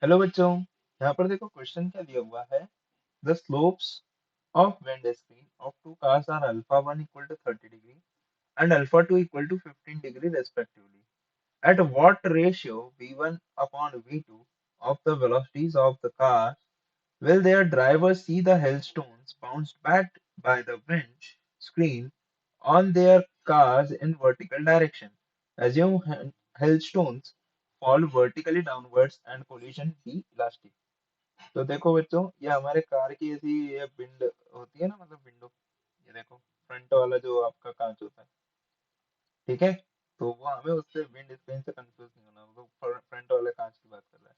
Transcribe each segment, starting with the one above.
Hello बच्चों, यहाँ पर देखो क्वेश्चन क्या दिया हुआ है। The slopes of windscreen of two cars are alpha 1 equal to 30 degree and alpha 2 equal to 15 degree respectively. At what ratio v1 upon v2 of the velocities of the car will their drivers see the hailstones bounced back by the wind screen on their cars in vertical direction? Assume hailstones fall vertically downwards and collision be elastic. तो देखो बच्चों, ये हमारे car की ऐसी ये wind होती है ना, मतलब विंडो। ये देखो, फ्रंट वाला जो आपका कांच होता है, ठीक है। तो वो हमें उससे विंड स्क्रीन से कंफ्यूज नहीं होना, वो फ्रंट वाले कांच की बात कर रहा है।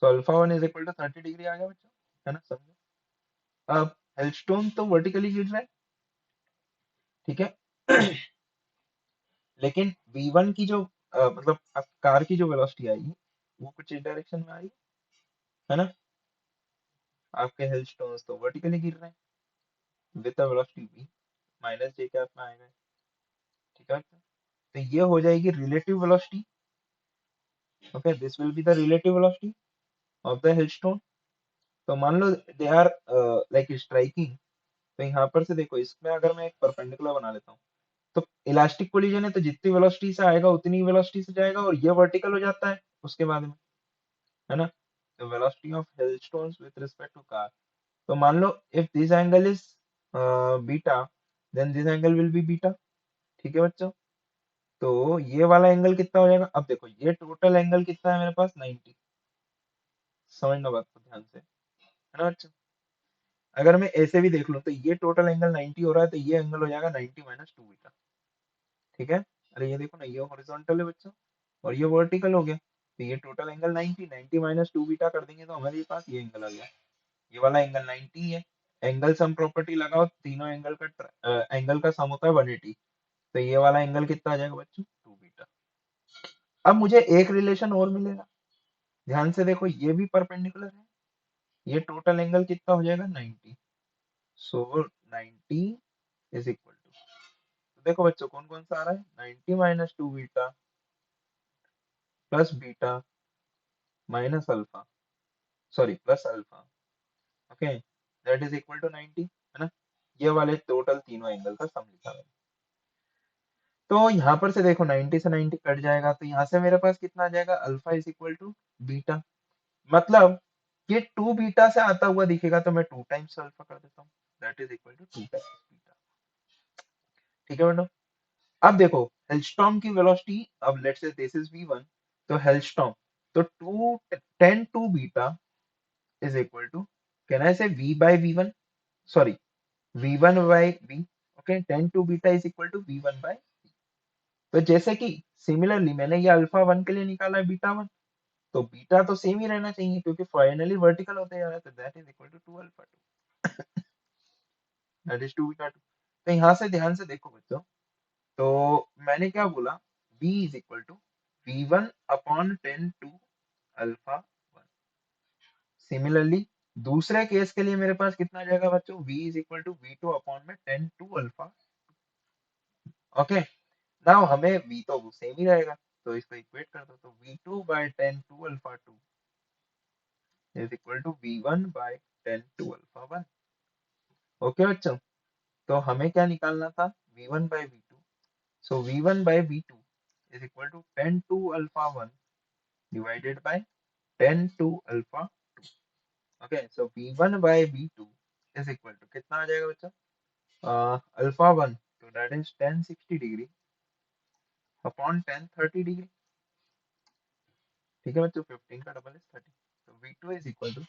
So alpha 1 is equal to 30 degree आ गया बच्चों, है ना, समझो। अब हेलस्टोन तो वर्टिकली गिर रहा है, ठीक है। लेकिन v1 की जो मतलब कार की जो वेलोसिटी आएगी वो कुछ इस डायरेक्शन में आएगी, है ना। आपके हेलस्टोन्स तो वर्टिकली गिर रहे हैं with the velocity v minus जे के में आएगा, ठीक है। तो ये हो जाएगी relative velocity. Okay, this will be the relative velocity of the hailstone. तो मान लो दे आर लाइक स्ट्राइकिंग। तो यहाँ पर से देखो, इसमें अगर मैं एक परपेंडिकुलर बना लेता हूँ तो इलास्टिक कोलिजन है, तो जितनी वेलोसिटी से आएगा उतनी वेलोसिटी से जाएगा, और ये वर्टिकल हो जाता है उसके बाद में, है ना। तो velocity of hailstones with respect to car. तो मान लो if this angle is beta, then this angle will be beta, ठीक है बच्चों। तो ये वाला एंगल कितना हो जाएगा, अब देखो ये टोटल एंगल कितना है मेरे पास, 90। समझना बात को ध्यान से, है ना बच्चों। अगर मैं ऐसे भी देख लूं तो ये टोटल एंगल 90 हो रहा है, तो ये एंगल हो जाएगा 90 माइनस 2 बीटा, ठीक है। अरे ये देखो ना, ये हॉरिजॉन्टल है बच्चों और ये वर्टिकल हो गया, तो ये टोटल एंगल 90, 90 माइनस 2 बीटा कर देंगे तो हमारे पास ये एंगल आ गया। ये वाला एंगल 90 है। एंगल सम प्रॉपर्टी लगाओ, तीनों एंगल का एंगल का सम होता है 180। तो ये वाला एंगल कितना आ जाएगा बच्चों, 2 बीटा। अब मुझे एक रिलेशन और मिलेगा, ध्यान से देखो, ये भी परपेंडिकुलर है। ये टोटल एंगल कितना हो जाएगा, 90। सो 90 इज इक्वल टू, तो देखो बच्चों कौन कौन सा आ रहा है, 90 minus 2 beta plus beta minus alpha, sorry plus alpha. Okay, that is equal to 90, है ना। ये वाले टोटल तीनों एंगल का सम लिखा है। तो यहाँ पर से देखो 90 से 90 कट जाएगा, तो यहाँ से मेरे पास कितना आ जाएगा, alpha is equal to beta. मतलब ये 2 बीटा से आता हुआ दिखेगा तो मैं 2 टाइम्स अल्फा कर देता हूँ, that is equal to 2 times beta, ठीक है बेटा। अब देखो हेलस्टॉर्म की वेलोसिटी, अब let's say this is v1, तो हेलस्टॉर्म, तो 2 10 2 beta is equal to, can I say v by v1, sorry v1 by v, okay, 10 2 beta is equal to v1 by v। तो जैसे कि सिमिलरली मैंने ये alpha 1 के लिए निकाला है बीटा 1, तो बीटा तो सेम ही रहना चाहिए क्योंकि फाइनली वर्टिकल होते जा रहा है, तो that is equal to 2 alpha 2, that is 2 beta 2। तो यहाँ से ध्यान से देखो बच्चों, तो मैंने क्या बोला, v is equal to v1 upon 10 to alpha 1। Similarly दूसरे केस के लिए मेरे पास कितना आ जाएगा बच्चों, v is equal to v2 upon में 10 टू अल्फा। ओके, नाउ हमें v तो सेम ही रहेगा, तो इसको इक्वेट कर दो, तो v2 by 10 to alpha 2 is equal to v1 by 10 to alpha 1। Okay बच्चों, तो हमें क्या निकालना था, v1 by v2। So v1 by v2 is equal to 10 to alpha 1 divided by 10 to alpha 2। Okay, so v1 by v2 is equal to कितना आ जाएगा बच्चा, अल्फा 1, तो that is 10 60 degree upon 10 30 degree, ठीक है बच्चों। 15 का डबल इज 30, तो v2 is equal to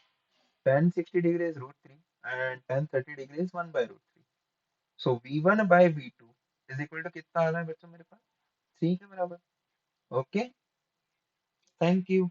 10 60 degree is root 3 and 10 30 degree is 1 by root 3। so v1 by v2 is equal to कितना आ रहा है बच्चों मेरे पास, 3 के बराबर। Okay, thank you.